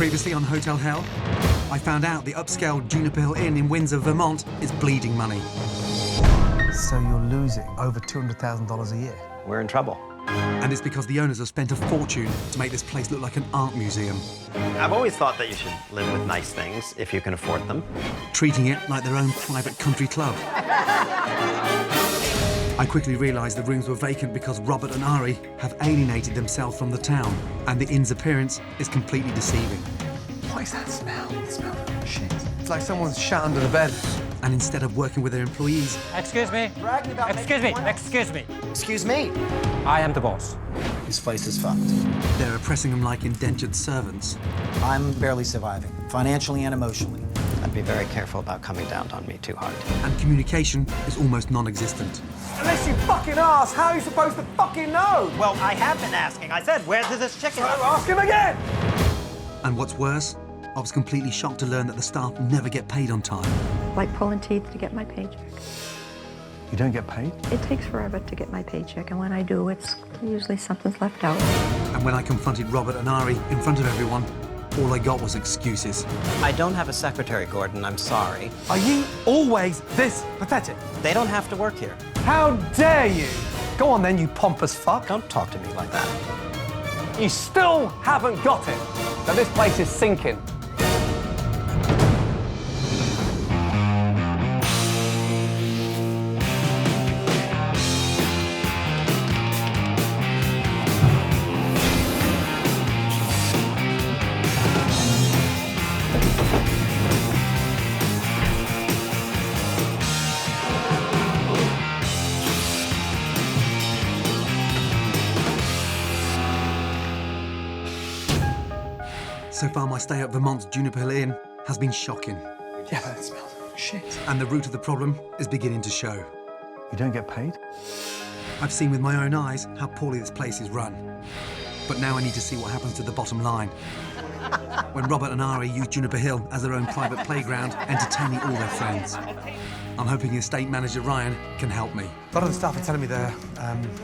Previously on Hotel Hell, I found out the upscale Juniper Hill Inn in Windsor, Vermont is bleeding money. So you're losing over $200,000 a year? We're in trouble. And it's because the owners have spent a fortune to make this place look like an art museum. I've always thought that you should live with nice things if you can afford them. Treating it like their own private country club. I quickly realised the rooms were vacant because Robert and Ari have alienated themselves from the town, and the inn's appearance is completely deceiving. What is that smell? It smells like shit. It's like someone's shot under the bed. And instead of working with their employees... Excuse me. Excuse me. Excuse me. Excuse me. I am the boss. This place is fucked. They're oppressing them like indentured servants. I'm barely surviving, financially and emotionally. I'd be very careful about coming down on me too hard. And communication is almost non-existent. Unless you fucking ask, how are you supposed to fucking know? Well, I have been asking. I said, where's this chicken? Ask him again! And what's worse, I was completely shocked to learn that the staff never get paid on time. Like pulling teeth to get my paycheck. You don't get paid? It takes forever to get my paycheck, and when I do, it's usually something's left out. And when I confronted Robert and Ari in front of everyone, all I got was excuses. I don't have a secretary, Gordon. I'm sorry. Are you always this pathetic? They don't have to work here. How dare you? Go on then, you pompous fuck. Don't talk to me like that. You still haven't got it, that this place is sinking. So far, my stay at Vermont's Juniper Hill Inn has been shocking. Yeah, but it smells like shit. And the root of the problem is beginning to show. You don't get paid? I've seen with my own eyes how poorly this place is run. But now I need to see what happens to the bottom line. When Robert and Ari use Juniper Hill as their own private playground, entertaining all their friends. I'm hoping estate manager Ryan can help me. A lot of the staff are telling me their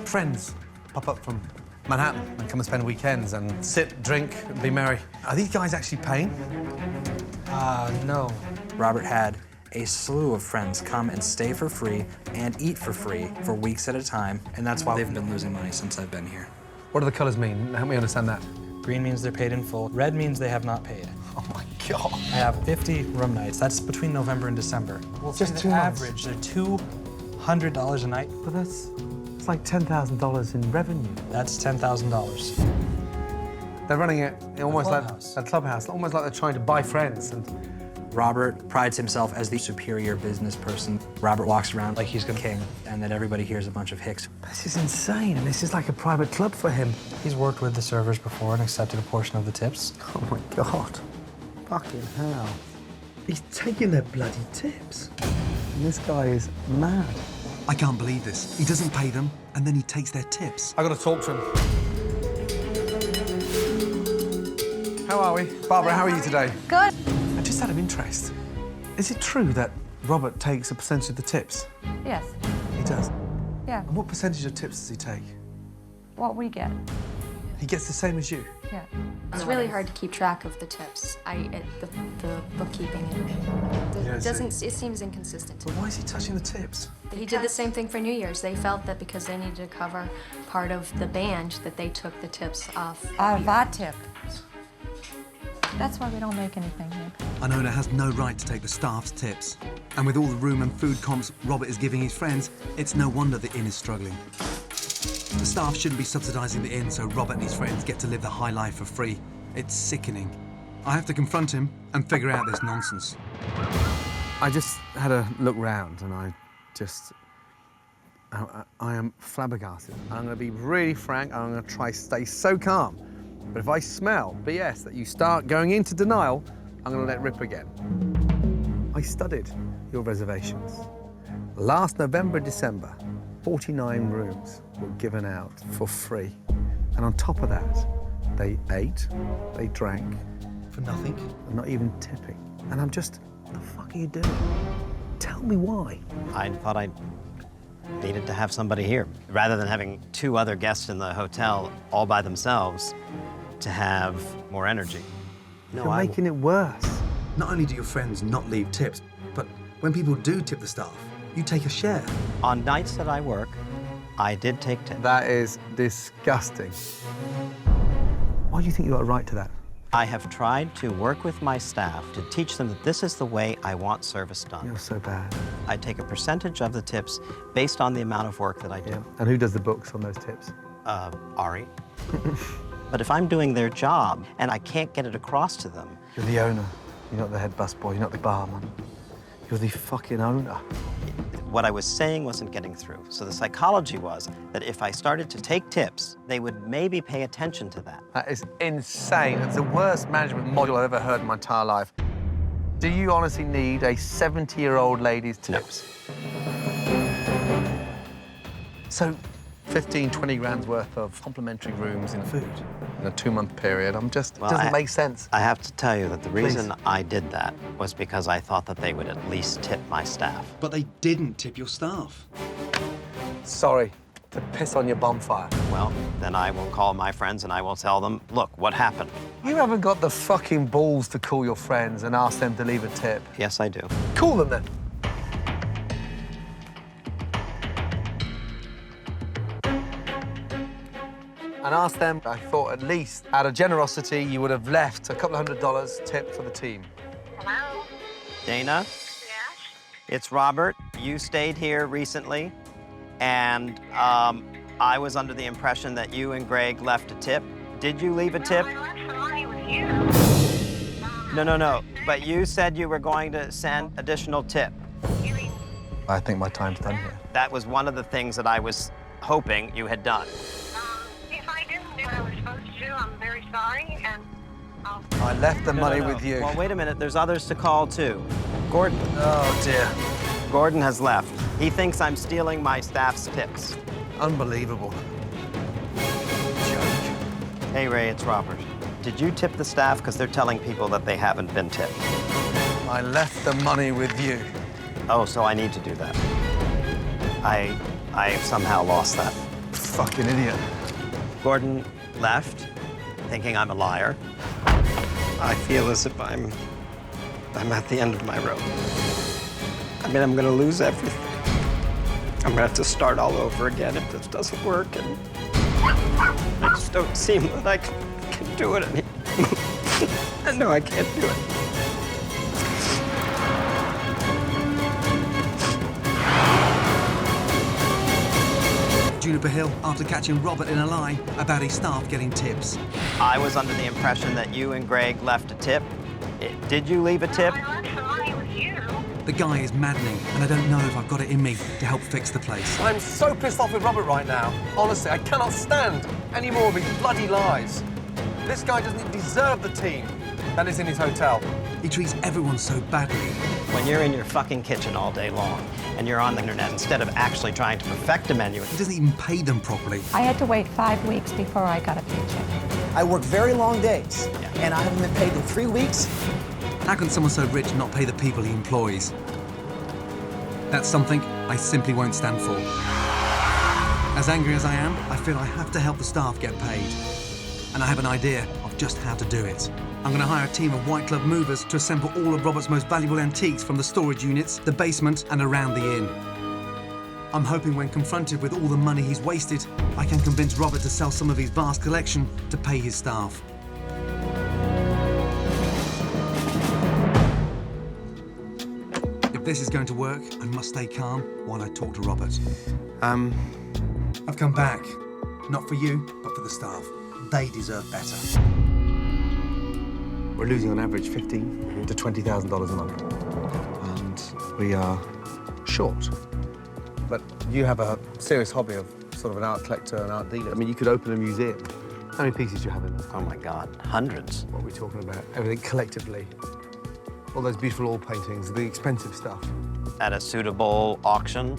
friends pop up from Manhattan and come and spend weekends and sit, drink, and be merry. Are these guys actually paying? No. Robert had a slew of friends come and stay for free and eat for free for weeks at a time, and that's why they've been losing money since I've been here. What do the colours mean? Help me understand that. Green means they're paid in full. Red means they have not paid. Oh my God. I have 50 room nights. That's between November and December. Well, just the average, they're $200 a night. But it's like $10,000 in revenue. That's $10,000. They're running it almost like clubhouse. a clubhouse, almost like they're trying to buy friends. And Robert prides himself as the superior business person. Robert walks around like he's the king, and that everybody hears a bunch of hicks. this is insane, and this is like a private club for him. He's worked with the servers before and accepted a portion of the tips. Oh my God. Fucking hell. He's taking their bloody tips. And this guy is mad. I can't believe this. He doesn't pay them, and then he takes their tips. I gotta talk to him. How are we? Barbara, how are you today? Good. Just out of interest, is it true that Robert takes a percentage of the tips? Yes. He does. Yeah. And what percentage of tips does he take? What we get. He gets the same as you? Yeah. It's really hard to keep track of the tips. The bookkeeping. It seems inconsistent. But why is he touching the tips? He did the same thing for New Year's. They felt that because they needed to cover part of the band, that they took the tips off. Our tip. That's why we don't make anything here. An owner has no right to take the staff's tips. And with all the room and food comps Robert is giving his friends, it's no wonder the inn is struggling. The staff shouldn't be subsidising the inn so Robert and his friends get to live the high life for free. It's sickening. I have to confront him and figure out this nonsense. I just had a look round and I am flabbergasted. I'm going to be really frank and I'm going to try to stay so calm. But if I smell BS that you start going into denial, I'm going to let rip again. I studied your reservations. Last November, December, 49 rooms were given out for free. And on top of that, they ate, they drank. For nothing? And not even tipping. And I'm just, what the fuck are you doing? Tell me why. I thought I needed to have somebody here. Rather than having 2 other guests in the hotel all by themselves, to have more energy. No, You're making it worse. Not only do your friends not leave tips, but when people do tip the staff, you take a share. On nights that I work, I did take tips. That is disgusting. Why do you think you got a right to that? I have tried to work with my staff to teach them that this is the way I want service done. You're so bad. I take a percentage of the tips based on the amount of work that I do. Yeah. And who does the books on those tips? Ari. But if I'm doing their job and I can't get it across to them, You're the owner. You're not the head busboy. You're not the barman. You're the fucking owner. what I was saying wasn't getting through. So the psychology was that if I started to take tips, they would maybe pay attention to that. That is insane. It's the worst management model I've ever heard in my entire life. Do you honestly need a 70-year-old lady's tips? So 15, 20 grand's worth of complimentary rooms in food in a 2-month period. It doesn't make sense. I have to tell you that the reason I did that was because I thought that they would at least tip my staff. But they didn't tip your staff. Sorry to piss on your bonfire. Well, then I will call my friends and I will tell them, look, what happened? You haven't got the fucking balls to call your friends and ask them to leave a tip. Yes, I do. Call them then. And ask them, I thought at least out of generosity, you would have left a couple of $100 tip for the team. Hello? Dana? Yes? It's Robert. You stayed here recently, and I was under the impression that you and Greg left a tip. Did you leave a tip? No, I left some money with you. No. But you said you were going to send additional tip. You mean, I think my time's done here. That was one of the things that I was hoping you had done. if I didn't do what I was supposed to do, I'm very sorry, and I'll... I left the money No. with you. Well, wait a minute. There's others to call, too. Gordon. Oh, dear. Gordon has left. He thinks I'm stealing my staff's tips. Unbelievable. Hey, Ray, it's Robert. Did you tip the staff? Because they're telling people that they haven't been tipped. I left the money with you. Oh, so I need to do that. I somehow lost that. Fucking idiot. Gordon left, thinking I'm a liar. I feel as if I'm at the end of my rope. I mean, I'm gonna lose everything. I'm gonna have to start all over again if this doesn't work, and I just don't seem that I can do it anymore. I know I can't do it. Juniper Hill after catching Robert in a lie about his staff getting tips. I was under the impression that you and Greg left a tip. Did you leave a tip? I left some money with you. The guy is maddening, and I don't know if I've got it in me to help fix the place. I'm so pissed off with Robert right now. Honestly, I cannot stand any more of his bloody lies. This guy doesn't deserve the team that is in his hotel. He treats everyone so badly. When you're in your fucking kitchen all day long and you're on the internet instead of actually trying to perfect a menu. He doesn't even pay them properly. I had to wait 5 weeks before I got a paycheck. I work very long days, and I haven't been paid in 3 weeks. How can someone so rich not pay the people he employs? That's something I simply won't stand for. As angry as I am, I feel I have to help the staff get paid. And I have an idea of just how to do it. I'm going to hire a team of white glove movers to assemble all of Robert's most valuable antiques from the storage units, the basement, and around the inn. I'm hoping when confronted with all the money he's wasted, I can convince Robert to sell some of his vast collection to pay his staff. If this is going to work, I must stay calm while I talk to Robert. I've come back. Not for you, but for the staff. They deserve better. We're losing on average $15,000 to $20,000 a month. And we are short. But you have a serious hobby of sort of an art collector and art dealer. I mean, you could open a museum. How many pieces do you have in there? Oh my God, hundreds. What are we talking about? Everything collectively. All those beautiful oil paintings, the expensive stuff. At a suitable auction,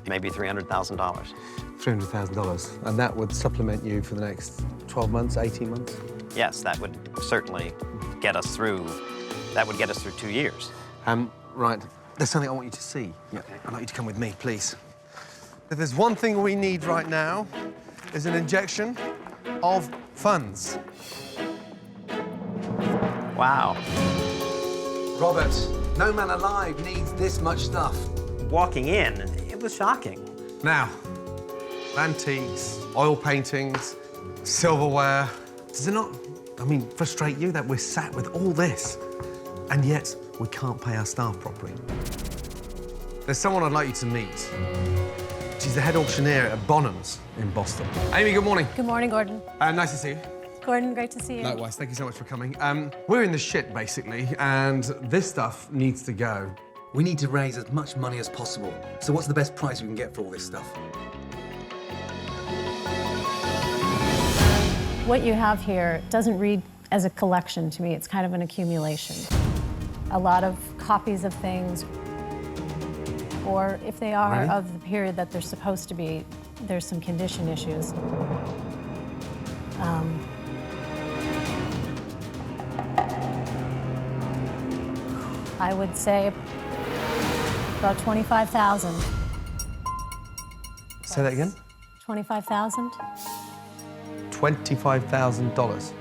maybe $300,000. $300,000. And that would supplement you for the next 12 months, 18 months? Yes, that would certainly get us through. That would get us through 2 years. Right. There's something I want you to see. Yeah. I'd like you to come with me, please. If there's one thing we need right now, is an injection of funds. Wow. Robert, no man alive needs this much stuff. Walking in, it was shocking. Now, antiques, oil paintings, silverware. Does it not, frustrate you that we're sat with all this and yet we can't pay our staff properly? There's someone I'd like you to meet. She's the head auctioneer at Bonham's in Boston. Amy, good morning. Good morning, Gordon. Nice to see you. Gordon, great to see you. Likewise, thank you so much for coming. We're in the shit, basically, and this stuff needs to go. We need to raise as much money as possible. So what's the best price we can get for all this stuff? What you have here doesn't read as a collection to me. It's kind of an accumulation. A lot of copies of things, or if they are of the period that they're supposed to be, there's some condition issues. I would say about 25,000. Say that again? 25,000? $25,000.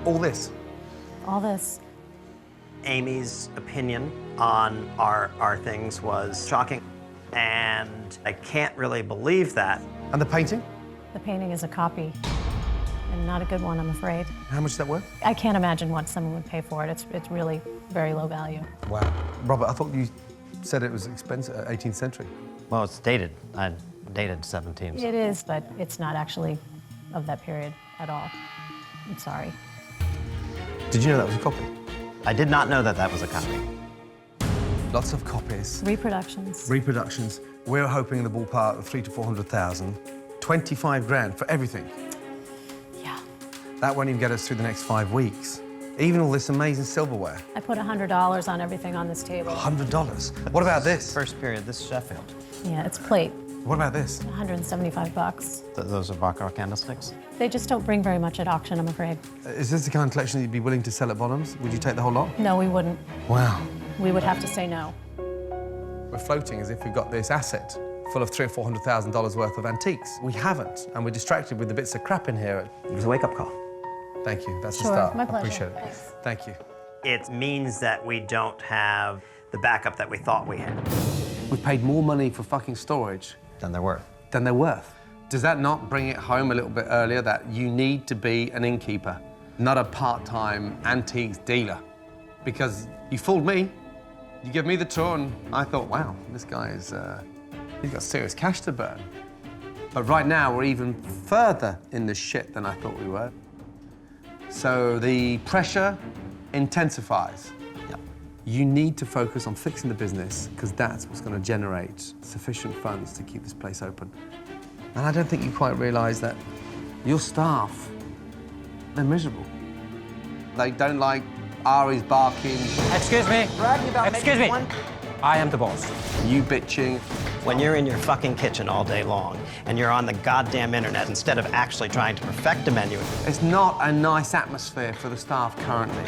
All this? All this. Amy's opinion on our things was shocking, and I can't really believe that. And the painting? The painting is a copy, and not a good one, I'm afraid. How much is that worth? I can't imagine what someone would pay for it. It's really very low value. Wow. Robert, I thought you said it was expensive, 18th century. Well, it's dated. I dated 17. It is, but it's not actually of that period at all. I'm sorry. Did you know that was a copy? I did not know that that was a copy. Lots of copies. Reproductions. Reproductions. We're hoping in the ballpark of 300,000 to 400,000. 25 grand for everything. Yeah. That won't even get us through the next 5 weeks. Even all this amazing silverware. I put $100 on everything on this table. $100? What about this? First period, this is Sheffield. Yeah, it's plate. What about this? 175 bucks. Those are Baccarat candlesticks? They just don't bring very much at auction, I'm afraid. Is this the kind of collection that you'd be willing to sell at Bonham's? Would you take the whole lot? No, we wouldn't. Wow. We would have to say no. We're floating as if we've got this asset full of $300,000 or $400,000 worth of antiques. We haven't, and we're distracted with the bits of crap in here. It was a wake-up call. Thank you. That's Sure, the start. my pleasure. I appreciate it. Thanks. Thank you. It means that we don't have the backup that we thought we had. We've paid more money for fucking storage Than there were. than they're worth. Does that not bring it home a little bit earlier that you need to be an innkeeper, not a part-time antiques dealer? Because you fooled me. You gave me the tour, and I thought, wow, this guy is, he's got serious cash to burn. But right now, we're even further in the shit than I thought we were. So the pressure intensifies. Yep. You need to focus on fixing the business, because that's what's going to generate sufficient funds to keep this place open. And I don't think you quite realise that your staff, they're miserable. They don't like Ari's barking, Excuse me. Bragging about Excuse me. making one. I am the boss. you bitching. When you're in your fucking kitchen all day long and you're on the goddamn internet instead of actually trying to perfect a menu. It's not a nice atmosphere for the staff currently.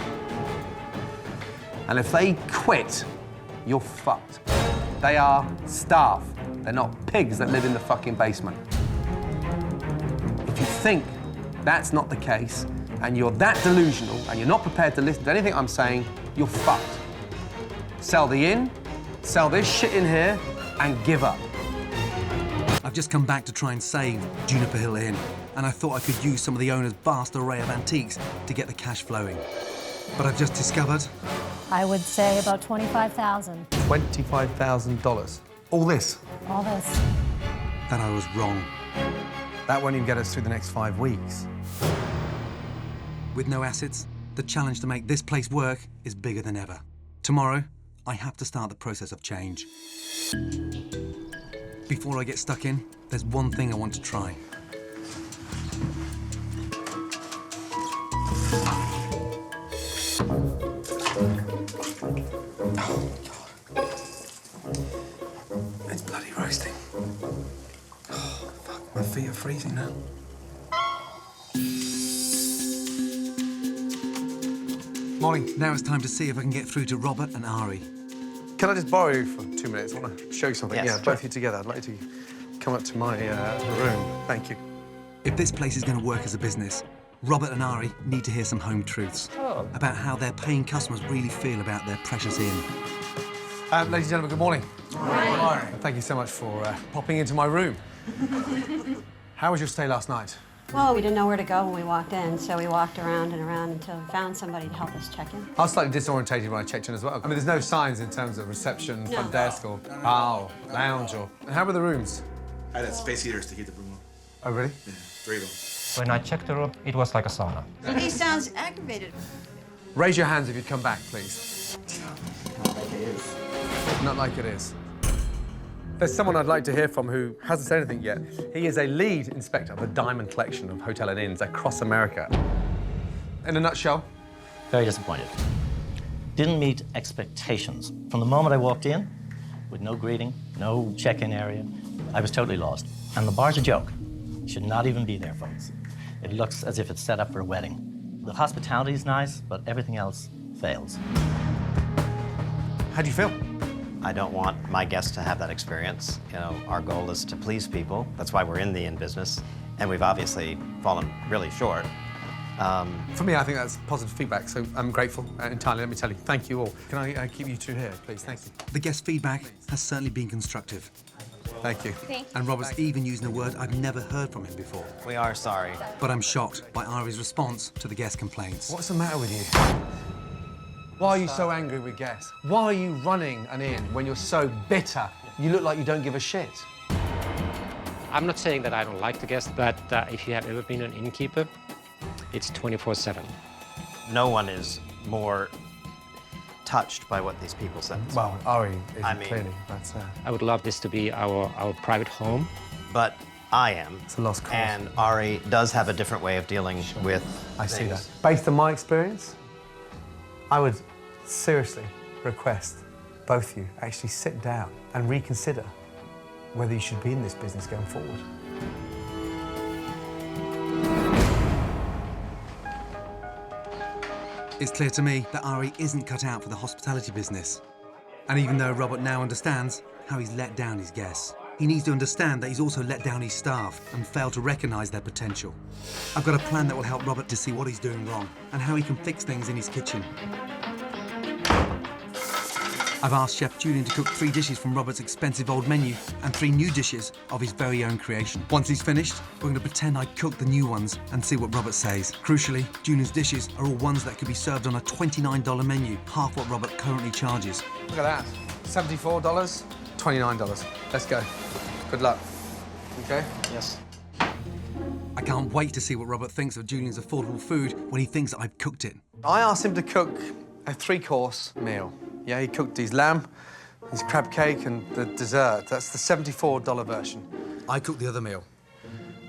And if they quit, you're fucked. They are staff. They're not pigs that live in the fucking basement. If you think that's not the case, and you're that delusional, and you're not prepared to listen to anything I'm saying, you're fucked. Sell the inn, sell this shit in here, and give up. I've just come back to try and save Juniper Hill Inn, and I thought I could use some of the owner's vast array of antiques to get the cash flowing. But I've just discovered I would say about 25,000. $25,000. All this. All this. that I was wrong. That won't even get us through the next 5 weeks. With no assets, the challenge to make this place work is bigger than ever. Tomorrow, I have to start the process of change. Before I get stuck in, there's one thing I want to try. Oh, God. It's bloody roasting. Oh, fuck, my feet are freezing now. Morning. Now it's time to see if I can get through to Robert and Ari. Can I just borrow you for 2 minutes? I want to show you something. Yes, Yeah, sure. both of you together. I'd like you to come up to my room. Thank you. If this place is going to work as a business, Robert and Ari need to hear some home truths about how their paying customers really feel about their precious inn. Ladies and gentlemen, good morning. Good morning. Thank you so much for popping into my room. How was your stay last night? Well, we didn't know where to go when we walked in, so we walked around and around until we found somebody to help us check in. I was slightly disorientated when I checked in as well. I mean, there's no signs in terms of reception, front desk, or bar, or lounge, or... How were the rooms? I had space heaters to heat the room up. Oh, really? Yeah, 3 of them. When I checked the room, it was like a sauna. He sounds aggravated. Raise your hands if you'd come back, please. Not like it is. Not like it is. There's someone I'd like to hear from who hasn't said anything yet. He is a lead inspector of the Diamond Collection of hotel and inns across America. In a nutshell? Very disappointed. Didn't meet expectations. From the moment I walked in, with no greeting, no check-in area, I was totally lost. And the bar's a joke. Should not even be there, folks. It looks as if it's set up for a wedding. The hospitality is nice, but everything else fails. How do you feel? I don't want my guests to have that experience. You know, our goal is to please people. That's why we're in the inn business. And we've obviously fallen really short. For me, I think that's positive feedback, so I'm grateful entirely, let me tell you. Thank you all. Can I keep you two here, please? Thank you. The guest feedback has certainly been constructive. Thank you. And Robert's even using a word I've never heard from him before. We are sorry. But I'm shocked by Ari's response to the guest complaints. What's the matter with you? Why are you so angry with guests? Why are you running an inn when you're so bitter? You look like you don't give a shit. I'm not saying that I don't like the guests, but if you have ever been an innkeeper, it's 24/7. No one is more touched by what these people said. Well, Ari is I clearly. That's I would love this to be our private home. But I am. It's a lost cause. And Ari does have a different way of dealing with I see things. that. Based on my experience, I would seriously request both of you actually sit down and reconsider whether you should be in this business going forward. It's clear to me that Ari isn't cut out for the hospitality business. And even though Robert now understands how he's let down his guests, he needs to understand that he's also let down his staff and failed to recognise their potential. I've got a plan that will help Robert to see what he's doing wrong and how he can fix things in his kitchen. I've asked Chef Julian to cook 3 dishes from Robert's expensive old menu and 3 new dishes of his very own creation. Once he's finished, we're going to pretend I cooked the new ones and see what Robert says. Crucially, Julian's dishes are all ones that could be served on a $29 menu, half what Robert currently charges. Look at that. $74, $29. Let's go. Good luck. Okay? Yes. I can't wait to see what Robert thinks of Julian's affordable food when he thinks I've cooked it. I asked him to cook a 3-course meal. Yeah, he cooked his lamb, his crab cake, and the dessert. That's the $74 version. I cooked the other meal.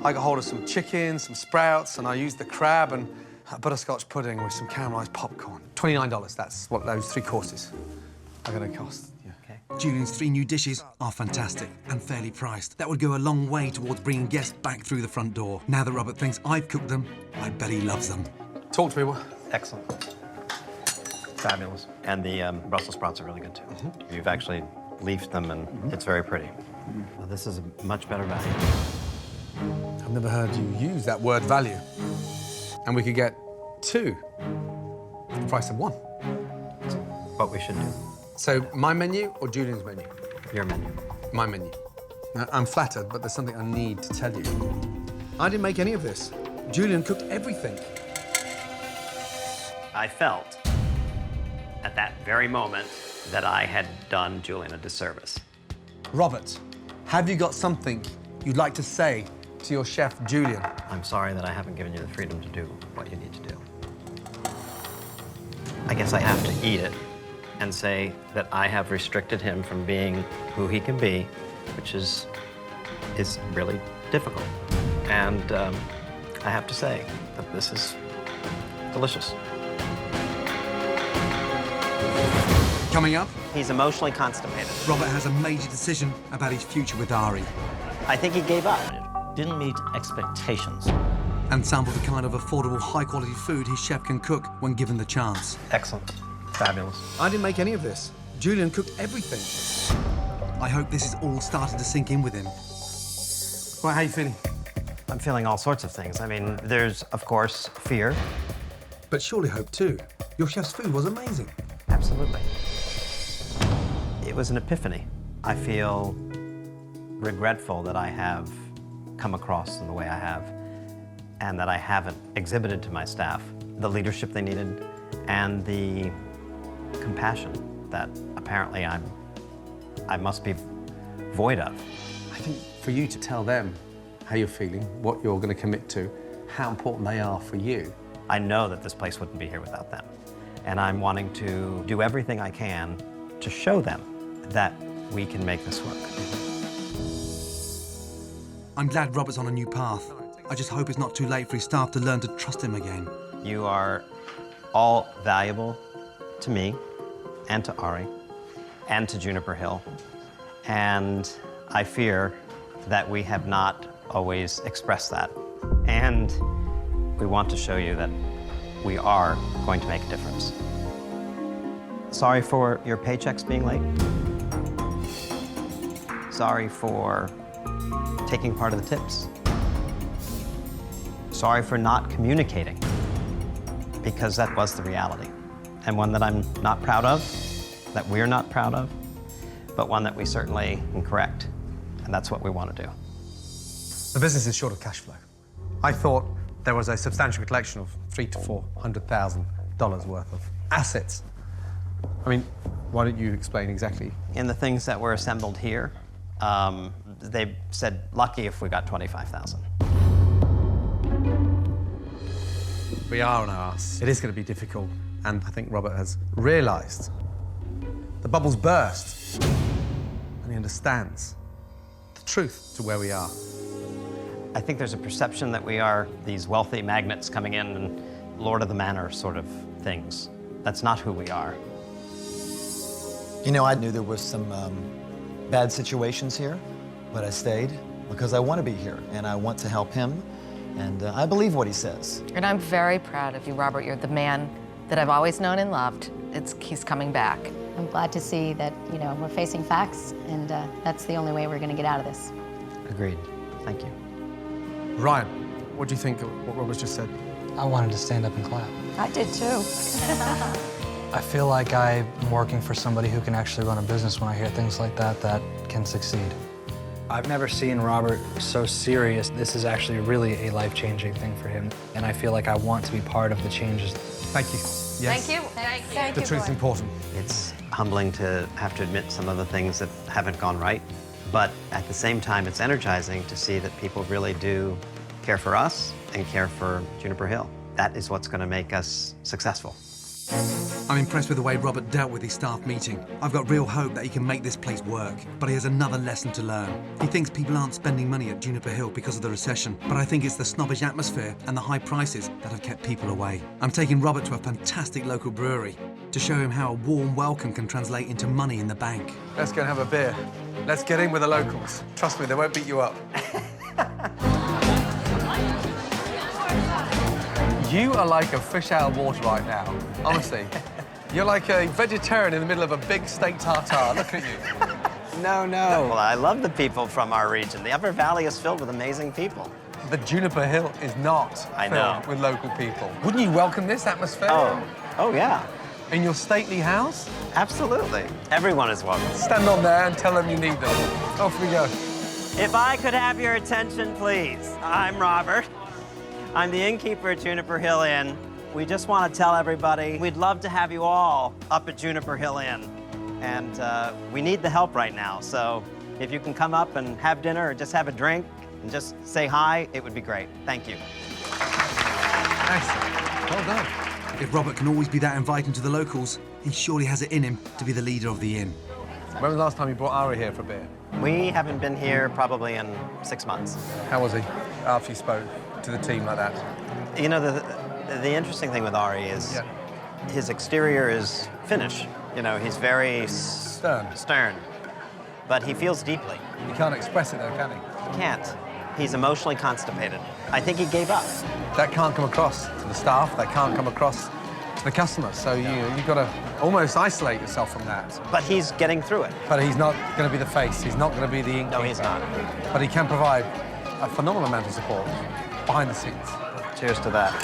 I got hold of some chicken, some sprouts, and I used the crab and a butterscotch pudding with some caramelised popcorn. $29, that's what those 3 courses are going to cost. Yeah. Okay. Julian's 3 new dishes are fantastic and fairly priced. That would go a long way towards bringing guests back through the front door. Now that Robert thinks I've cooked them, I bet he loves them. Talk to me. Excellent. Fabulous. And the Brussels sprouts are really good, too. You've actually leafed them, and it's very pretty. Well, this is a much better value. I've never heard you use that word value. And we could get 2 for the price of 1. What we should do. So, my menu or Julian's menu? Your menu. My menu. Now, I'm flattered, but there's something I need to tell you. I didn't make any of this. Julian cooked everything. I felt at that very moment that I had done Julian a disservice. Robert, have you got something you'd like to say to your chef, Julian? I'm sorry that I haven't given you the freedom to do what you need to do. I guess I have to eat it and say that I have restricted him from being who he can be, which is really difficult. And I have to say that this is delicious. Coming up, he's emotionally constipated. Robert has a major decision about his future with Ari. I think he gave up. Didn't meet expectations. And sampled the kind of affordable, high-quality food his chef can cook when given the chance. Excellent. Fabulous. I didn't make any of this. Julian cooked everything. I hope this is all starting to sink in with him. Right, how you feeling? I'm feeling all sorts of things. I mean, there's, of course, fear. But surely hope too. Your chef's food was amazing. Absolutely. It was an epiphany. I feel regretful that I have come across in the way I have, and that I haven't exhibited to my staff the leadership they needed and the compassion that apparently I must be void of. I think for you to tell them how you're feeling, what you're going to commit to, how important they are for you. I know that this place wouldn't be here without them. And I'm wanting to do everything I can to show them that we can make this work. I'm glad Robert's on a new path. I just hope it's not too late for his staff to learn to trust him again. You are all valuable to me and to Ari and to Juniper Hill. And I fear that we have not always expressed that. And we want to show you that we are going to make a difference. Sorry for your paychecks being late. Sorry for taking part of the tips. Sorry for not communicating, because that was the reality. And one that I'm not proud of, that we're not proud of, but one that we certainly can correct. And that's what we want to do. The business is short of cash flow. I thought there was a substantial collection of $300,000 to $400,000 worth of assets. I mean, why don't you explain exactly? In the things that were assembled here, they said lucky if we got 25,000. We are on our ass. It is going to be difficult, and I think Robert has realised the bubble's burst, and he understands the truth to where we are. I think there's a perception that we are these wealthy magnates coming in and Lord of the Manor sort of things. That's not who we are. You know, I knew there was some bad situations here, but I stayed because I want to be here and I want to help him, and I believe what he says. And I'm very proud of you, Robert. You're the man that I've always known and loved. He's coming back. I'm glad to see that, you know, we're facing facts, and that's the only way we're going to get out of this. Agreed. Thank you. Ryan, what do you think of what Robert's just said? I wanted to stand up and clap. I did too. I feel like I'm working for somebody who can actually run a business when I hear things like that can succeed. I've never seen Robert so serious. This is actually really a life-changing thing for him, and I feel like I want to be part of the changes. Thank you. Yes. Thank you. Thank you. The truth's important. It's humbling to have to admit some of the things that haven't gone right, but at the same time, it's energizing to see that people really do care for us and care for Juniper Hill. That is what's going to make us successful. I'm impressed with the way Robert dealt with his staff meeting. I've got real hope that he can make this place work, but he has another lesson to learn. He thinks people aren't spending money at Juniper Hill because of the recession, but I think it's the snobbish atmosphere and the high prices that have kept people away. I'm taking Robert to a fantastic local brewery to show him how a warm welcome can translate into money in the bank. Let's go and have a beer. Let's get in with the locals. Trust me, they won't beat you up. You are like a fish out of water right now, honestly. You're like a vegetarian in the middle of a big steak tartare. Look at you. No. Well, I love the people from our region. The Upper Valley is filled with amazing people. The Juniper Hill is not filled with local people. Wouldn't you welcome this atmosphere? Oh yeah. In your stately house? Absolutely. Everyone is welcome. Stand on there and tell them you need them. Off we go. If I could have your attention, please. I'm Robert. I'm the innkeeper at Juniper Hill Inn. We just want to tell everybody we'd love to have you all up at Juniper Hill Inn. And we need the help right now. So if you can come up and have dinner or just have a drink and just say hi, it would be great. Thank you. Excellent. Well done. If Robert can always be that inviting to the locals, he surely has it in him to be the leader of the inn. When was the last time you brought Ari here for a beer? We haven't been here probably in 6 months. How was he after you spoke to the team like that? You know, the interesting thing with Ari is his exterior is Finnish. You know, he's very stern, but he feels deeply. He can't express it though, can he? He can't. He's emotionally constipated. I think he gave up. That can't come across to the staff, that can't come across to the customers, so you've got to almost isolate yourself from that. But he's getting through it. But he's not going to be the face, he's not going to be the innkeeper. No, he's not. But he can provide a phenomenal amount of support behind the scenes. Cheers to that.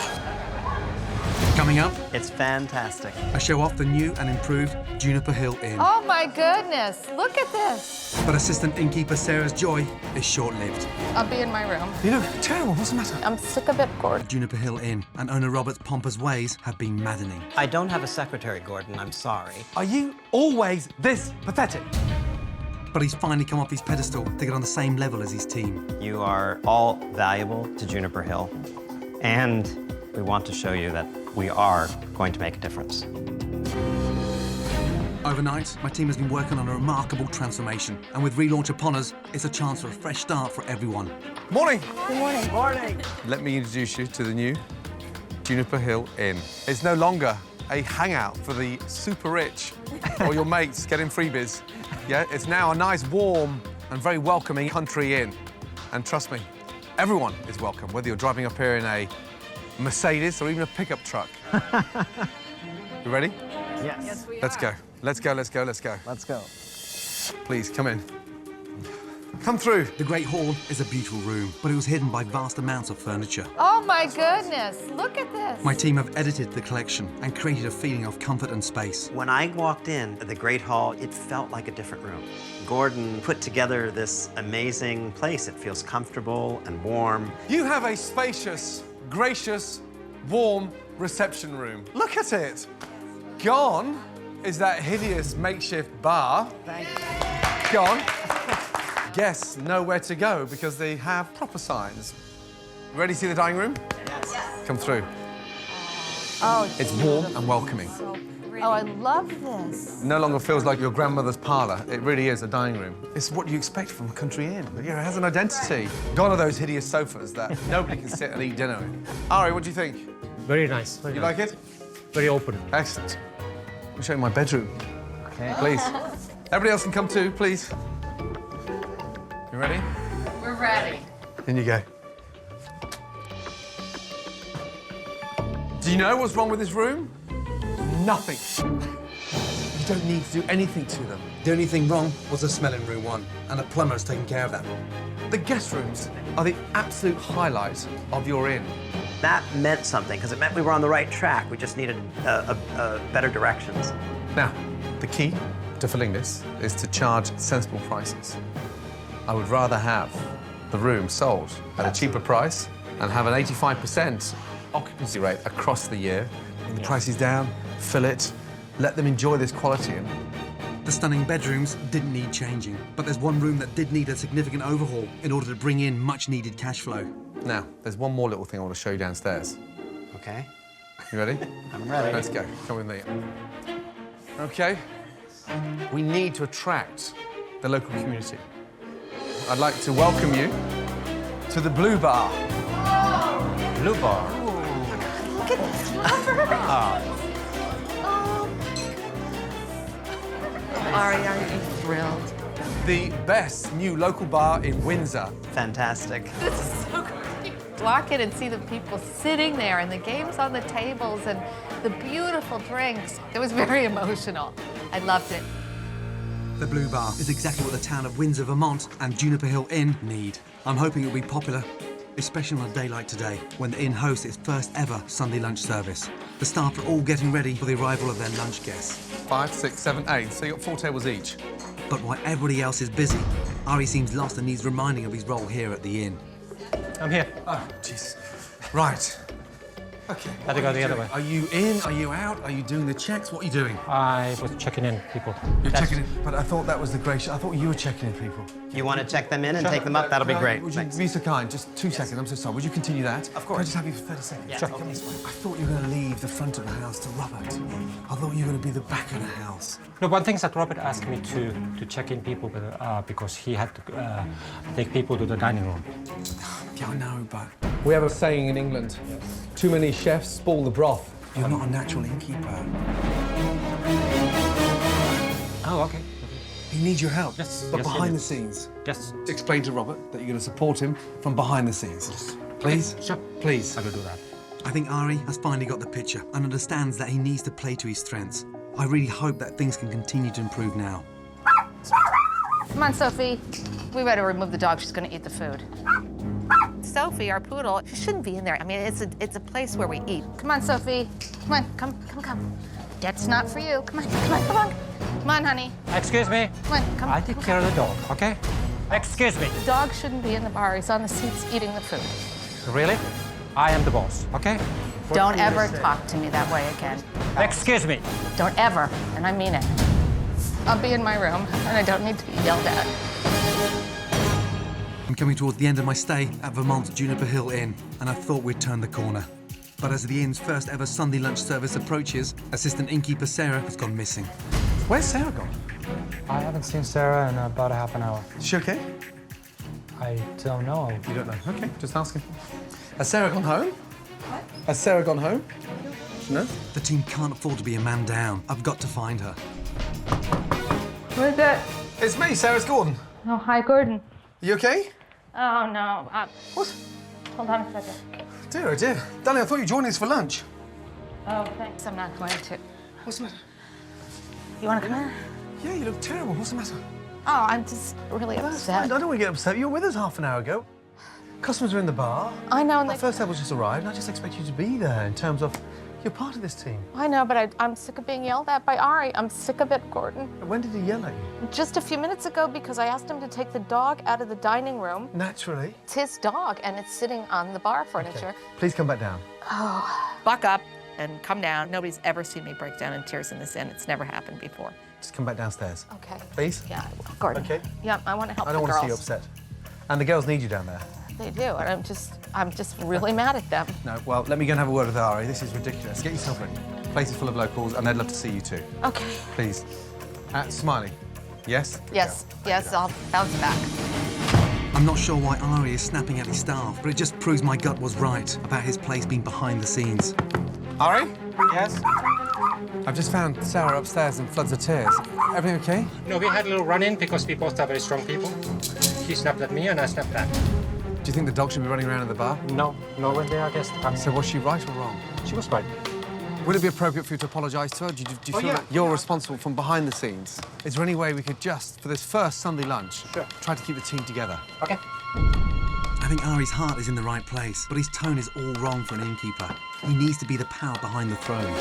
Coming up, It's fantastic. I show off the new and improved Juniper Hill Inn. Oh my goodness, look at this. But assistant innkeeper Sarah's joy is short-lived. I'll be in my room. You look terrible. What's the matter? I'm sick of it, Gordon. Juniper Hill Inn and owner Robert's pompous ways have been maddening. I don't have a secretary, Gordon. I'm sorry. Are you always this pathetic? But he's finally come off his pedestal to get on the same level as his team. You are all valuable to Juniper Hill, and we want to show you that we are going to make a difference. Overnight, my team has been working on a remarkable transformation, and with relaunch upon us, it's a chance for a fresh start for everyone. Morning. Good morning. Morning. Let me introduce you to the new Juniper Hill Inn. It's no longer a hangout for the super rich or your mates getting freebies. Yeah, it's now a nice, warm and very welcoming country inn. And trust me, everyone is welcome, whether you're driving up here in a Mercedes or even a pickup truck. You ready? Yes. Let's go. Let's go, let's go, let's go. Let's go. Please, come in. Come through. The Great Hall is a beautiful room, but it was hidden by vast amounts of furniture. Oh my goodness, look at this. My team have edited the collection and created a feeling of comfort and space. When I walked in at the Great Hall, it felt like a different room. Gordon put together this amazing place. It feels comfortable and warm. You have a spacious, gracious, warm reception room. Look at it. Gone is that hideous makeshift bar. Thank you. Gone. Guests know where to go because they have proper signs. Ready to see the dining room? Yes. Come through. Oh, It's warm and welcoming. oh, I love this. No longer feels like your grandmother's parlour. It really is a dining room. It's what you expect from a country inn. You know, it has an identity. Gone are those hideous sofas that nobody can sit and eat dinner in. Ari, what do you think? Very nice. You like it? Very open. Excellent. I'll show you my bedroom. Okay. Please. Everybody else can come too, please. You ready? We're ready. In you go. Do you know what's wrong with this room? Nothing. You don't need to do anything to them. The only thing wrong was the smell in room 1, and a plumber has taken care of that. The guest rooms are the absolute highlight of your inn. That meant something, because it meant we were on the right track. We just needed better directions. Now, the key to filling this is to charge sensible prices. I would rather have the room sold at a cheaper price and have an 85% occupancy rate across the year. Bring the prices down, fill it, let them enjoy this quality. The stunning bedrooms didn't need changing, but there's one room that did need a significant overhaul in order to bring in much-needed cash flow. Now, there's one more little thing I want to show you downstairs. Okay. You ready? I'm ready. Let's go. Come with me. Okay. We need to attract the local community. I'd like to welcome you to the Blue Bar. Blue bar. Look at this, Robert. Ari, are you thrilled? The best new local bar in Windsor. Fantastic. This is so great. Walk in and see the people sitting there and the games on the tables and the beautiful drinks. It was very emotional. I loved it. The Blue Bar is exactly what the town of Windsor, Vermont and Juniper Hill Inn need. I'm hoping it'll be popular, especially on a day like today, when the inn hosts its first ever Sunday lunch service. The staff are all getting ready for the arrival of their lunch guests. 5, 6, 7, 8. So you got 4 tables each. But while everybody else is busy, Ari seems lost and needs reminding of his role here at the inn. I'm here. Oh, jeez. Right. Okay. Had to go the other way. Are you in? Are you out? Are you doing the checks? What are you doing? I was checking in people. You're checking in, but I thought that was the gracious. I thought you were checking in people. You want to check them in and take them up? That'll be great. Would you be so kind? Just 2 seconds. I'm so sorry. Would you continue that? Of course. Can I just have you for 30 seconds? Yeah. Sure. Come this way. I thought you were going to leave the front of the house to Robert. I thought you were going to be the back of the house. No, one thing is that Robert asked me to check in people because he had to take people to the dining room. Yeah, I know, but we have a saying in England: too many chefs spoil the broth. You're not a natural innkeeper. Oh, okay. He needs your help. Yes. But yes, behind the yes. scenes. Yes. Explain to Robert that you're going to support him from behind the scenes. Yes. Please? Sure. Please. I will do that. I think Ari has finally got the picture and understands that he needs to play to his strengths. I really hope that things can continue to improve now. Come on, Sophie. We better remove the dog. She's going to eat the food. Sophie, our poodle, she shouldn't be in there. I mean, it's a place where we eat. Come on, Sophie. Come on, come. That's not for you. Come on. Come on, honey. Excuse me. Come on, come. I'll take care of the dog, okay? Excuse me. The dog shouldn't be in the bar. He's on the seats eating the food. Really? I am the boss, okay? Don't ever talk to me that way again. Excuse me. Don't ever, and I mean it. I'll be in my room, and I don't need to be yelled at. I'm coming towards the end of my stay at Vermont's Juniper Hill Inn, and I thought we'd turned the corner. But as the inn's first ever Sunday lunch service approaches, assistant innkeeper Sarah has gone missing. Where's Sarah gone? I haven't seen Sarah in about a half an hour. Is she okay? I don't know. You don't know? Okay, just asking. Has Sarah gone home? What? Has Sarah gone home? No? The team can't afford to be a man down. I've got to find her. Who is it? It's me, Sarah Gordon. Oh, hi, Gordon. You okay? Oh, no. What? Hold on a second. Dear, oh dear. Danny, I thought you were joining us for lunch. Oh, thanks. I'm not going to. What's the matter? You want to come in? Yeah, you look terrible. What's the matter? Oh, I'm just really upset. I don't want to get upset. You were with us half an hour ago. Customers are in the bar. I know, and Our first tables just arrived, and I just expect you to be there in terms of you're part of this team. I know, but I'm sick of being yelled at by Ari. I'm sick of it, Gordon. When did he yell at you? Just a few minutes ago, because I asked him to take the dog out of the dining room. Naturally. It's his dog, and it's sitting on the bar furniture. Okay. Please come back down. Oh, buck up and come down. Nobody's ever seen me break down in tears in this inn. It's never happened before. Just come back downstairs. Okay. Please? Yeah, Gordon. Okay. Yeah, I want to help I don't the want to girls. see you upset. And the girls need you down there. They do, and I'm just really mad at them. No, well, let me go and have a word with Ari. This is ridiculous. Get yourself ready. Place is full of locals, and they'd love to see you too. Okay. Please. Smiley. Yes? Yes, I'll bounce back. I'm not sure why Ari is snapping at his staff, but it just proves my gut was right about his place being behind the scenes. Ari? Yes? I've just found Sarah upstairs in floods of tears. Everything okay? No, we had a little run-in because we both are very strong people. He snapped at me and I snapped back. Do you think the dog should be running around in the bar? No, when they are guests. So was she right or wrong? She was right. Would it be appropriate for you to apologise to her? Do you feel that you're responsible from behind the scenes? Is there any way we could just, for this first Sunday lunch, try to keep the team together? Okay. I think Ari's heart is in the right place, but his tone is all wrong for an innkeeper. He needs to be the power behind the throne.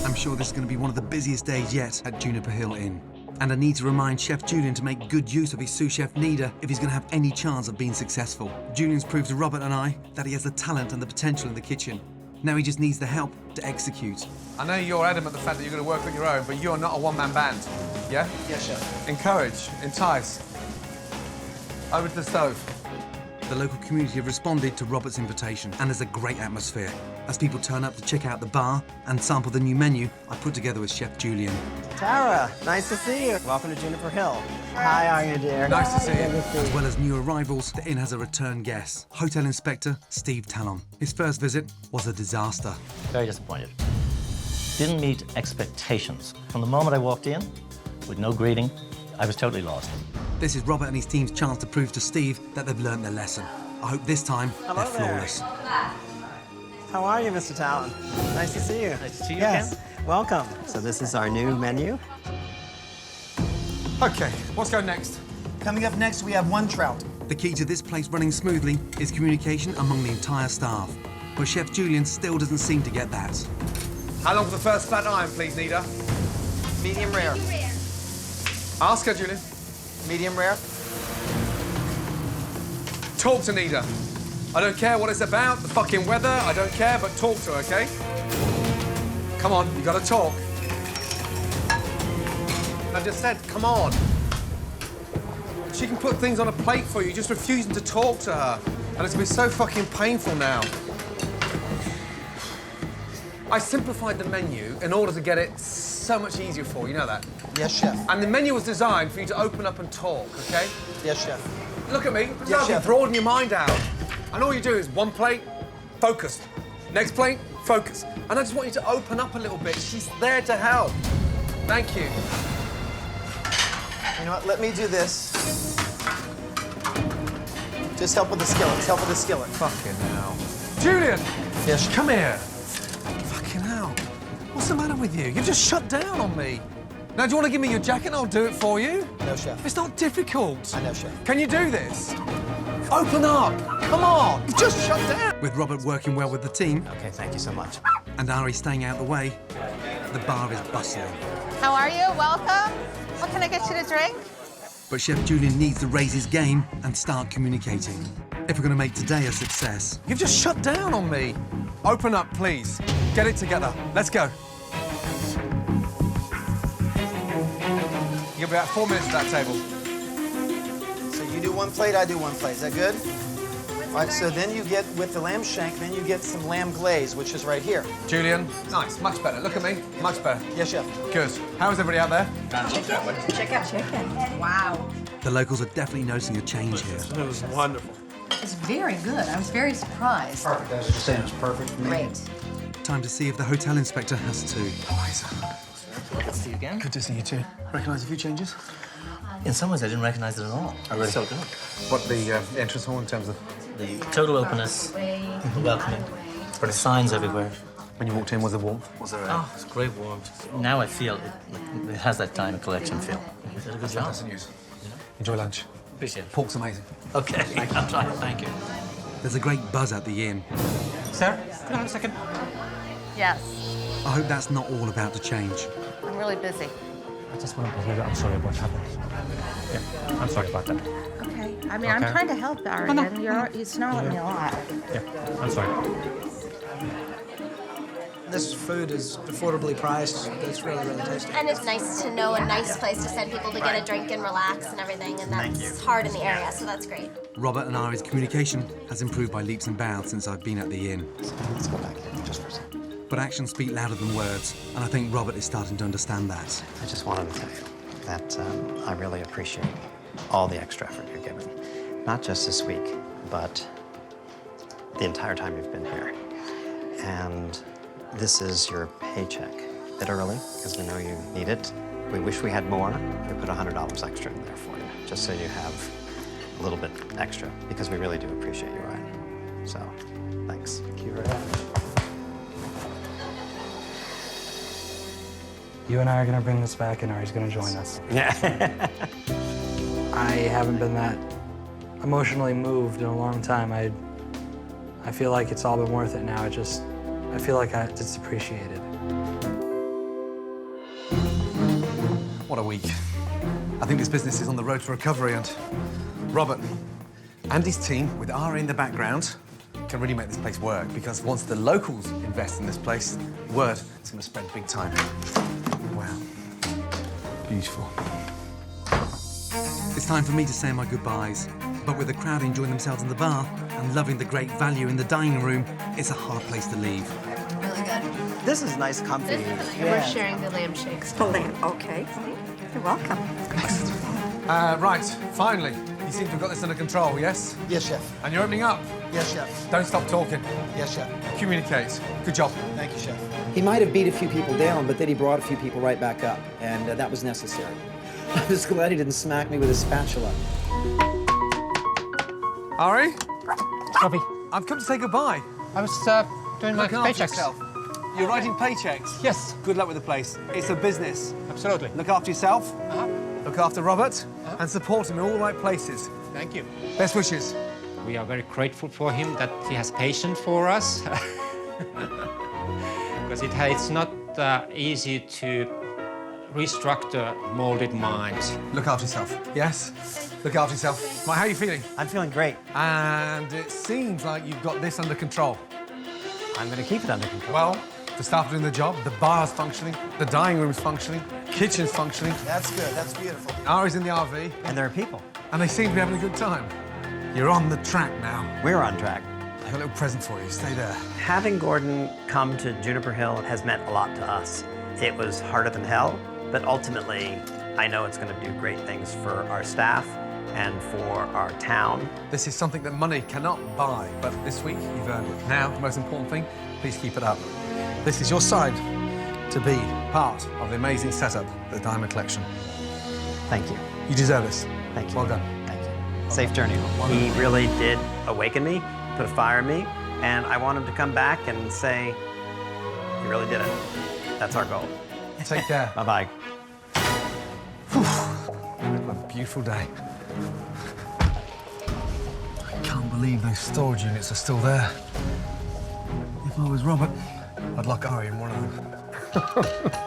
I'm sure this is going to be one of the busiest days yet at Juniper Hill Inn. And I need to remind Chef Julian to make good use of his sous chef Nida if he's going to have any chance of being successful. Julian's proved to Robert and I that he has the talent and the potential in the kitchen. Now he just needs the help to execute. I know you're adamant the fact that you're going to work on your own, but you're not a one-man band, yeah? Yes, chef. Encourage, entice. Over to the stove. The local community have responded to Robert's invitation, and there's a great atmosphere as people turn up to check out the bar and sample the new menu I put together with Chef Julian. Tara, nice to see you. Welcome to Juniper Hill. Hi, how are you, dear? Nice to see you. As well as new arrivals, the inn has a return guest, Hotel Inspector Steve Talon. His first visit was a disaster. Very disappointed. Didn't meet expectations. From the moment I walked in, with no greeting, I was totally lost. This is Robert and his team's chance to prove to Steve that they've learned their lesson. I hope this time they're flawless. How are you, Mr. Talon? Nice to see you. Nice to see you yes. again. Welcome. So this is our new menu. Okay, what's going next? Coming up next, we have one trout. The key to this place running smoothly is communication among the entire staff. But Chef Julian still doesn't seem to get that. How long for the first flat iron, please, Nida? Medium rare. Ask her, Julian. Medium rare. Talk to Nida. I don't care what it's about, the fucking weather, I don't care, but talk to her, okay? Come on, you gotta talk. I just said, come on. She can put things on a plate for you, just refusing to talk to her. And it's been so fucking painful now. I simplified the menu in order to get it so much easier for you, you know that? Yes, chef. And the menu was designed for you to open up and talk, okay? Yes, chef. Look at me. Yes, chef. Broaden your mind out. And all you do is one plate, focus. Next plate, focus. And I just want you to open up a little bit. She's there to help. Thank you. You know what? Let me do this. Just help with the skillet. Help with the skillet. Fucking hell. Julian! Yes. Come here. Fucking hell. What's the matter with you? You've just shut down on me. Now, do you want to give me your jacket and I'll do it for you? No, chef. It's not difficult. I know, chef. Can you do this? Open up! Come on! You've just shut down! With Robert working well with the team Okay, thank you so much. and Ari staying out of the way, the bar is bustling. How are you? Welcome. What can I get you to drink? But Chef Julian needs to raise his game and start communicating if we're going to make today a success. You've just shut down on me. Open up, please. Get it together. Let's go. You'll be about 4 minutes at that table. So you do one plate, I do one plate. Is that good? All right, so then you get, with the lamb shank, then you get some lamb glaze, which is right here. Julian, nice, much better. Look at me, much better. Yes, chef. Good. How is everybody out there? Check out chicken. Wow. The locals are definitely noticing a change here. It was wonderful. It's very good. I was very surprised. Perfect. I was just saying it's perfect for me. Great. Time to see if the hotel inspector has too. Good to see you again. Good to see you too. Recognise a few changes? In some ways, I didn't recognize it at all. Oh, really? So good. What, the entrance hall in terms of... The total openness, the welcoming, the signs everywhere. When you walked in, was there warmth? Was there Oh, it's great warmth. Now I feel it has that Diamond Collection feel. You did a good job. That's the news. Enjoy lunch. Appreciate it. Pork's amazing. Okay, I'll try. Thank you. There's a great buzz at the inn. Sir, can I have a second? Yes. I hope that's not all about to change. I'm really busy. I just want to tell you I'm sorry what happened. Yeah, I'm sorry about that. Okay. I mean, I'm trying to help, Ari, and you snarl at me a lot. Yeah, I'm sorry. This food is affordably priced. It's really, really tasty. And it's nice to know a nice place to send people to get a drink and relax and everything, and that's hard in the area, so that's great. Robert and Ari's communication has improved by leaps and bounds since I've been at the inn. Let's go back here just for a second. But actions speak louder than words, and I think Robert is starting to understand that. I just wanted to tell you that I really appreciate all the extra effort you're giving. Not just this week, but the entire time you've been here. And this is your paycheck. A bit early, because we know you need it. We wish we had more. We put $100 extra in there for you, just so you have a little bit extra, because we really do appreciate you, Ryan. So, thanks. Thank you very much. You and I are gonna bring this back, and Ari's gonna join us. Yeah. I haven't been that emotionally moved in a long time. I feel like it's all been worth it now. I feel like it's appreciated. What a week. I think this business is on the road to recovery, and Robert and his team, with Ari in the background, can really make this place work, because once the locals invest in this place, word is going to spread big time. Wow. Beautiful. It's time for me to say my goodbyes, but with the crowd enjoying themselves in the bar and loving the great value in the dining room, it's a hard place to leave. Really good. This is nice company. We're sharing the lamb shakes. The lamb, okay. You're welcome. Right, finally. You seem to have got this under control, yes? Yes, chef. And you're opening up. Yes, chef. Don't stop talking. Yes, chef. Communicate. Good job. Thank you, chef. He might have beat a few people down, but then he brought a few people right back up, and that was necessary. I was glad he didn't smack me with a spatula. Ari? Robbie, I've come to say goodbye. I was doing my Looking after paychecks. yourself. You're writing paychecks? Yes. Good luck with the place. It's a business. Absolutely. Look after yourself. Uh-huh. Look after Robert. And support him in all the right places. Thank you. Best wishes. We are very grateful for him that he has patience for us. Because it's not easy to restructure molded minds. Look after yourself. Yes? Look after yourself. Mike, how are you feeling? I'm feeling great. And it seems like you've got this under control. I'm going to keep it under control. Well, the staff are doing the job, the bar's functioning, the dining room's functioning, kitchen's functioning. That's good. That's beautiful. Ari's in the RV. And there are people. And they seem to be having a good time. You're on the track now. We're on track. I got a little present for you. Stay there. Having Gordon come to Juniper Hill has meant a lot to us. It was harder than hell, but ultimately, I know it's going to do great things for our staff and for our town. This is something that money cannot buy, but this week you've earned it. Now, the most important thing, please keep it up. This is your sign to be part of the amazing setup, the Diamond Collection. Thank you. You deserve this. Thank you. Well done. Thank you. Safe journey home. He really did awaken me, put a fire in me, and I want him to come back and say, you really did it. That's our goal. Take care. Bye-bye. What a beautiful day. believe those storage units are still there. If I was Robert, I'd lock Ari in one of them.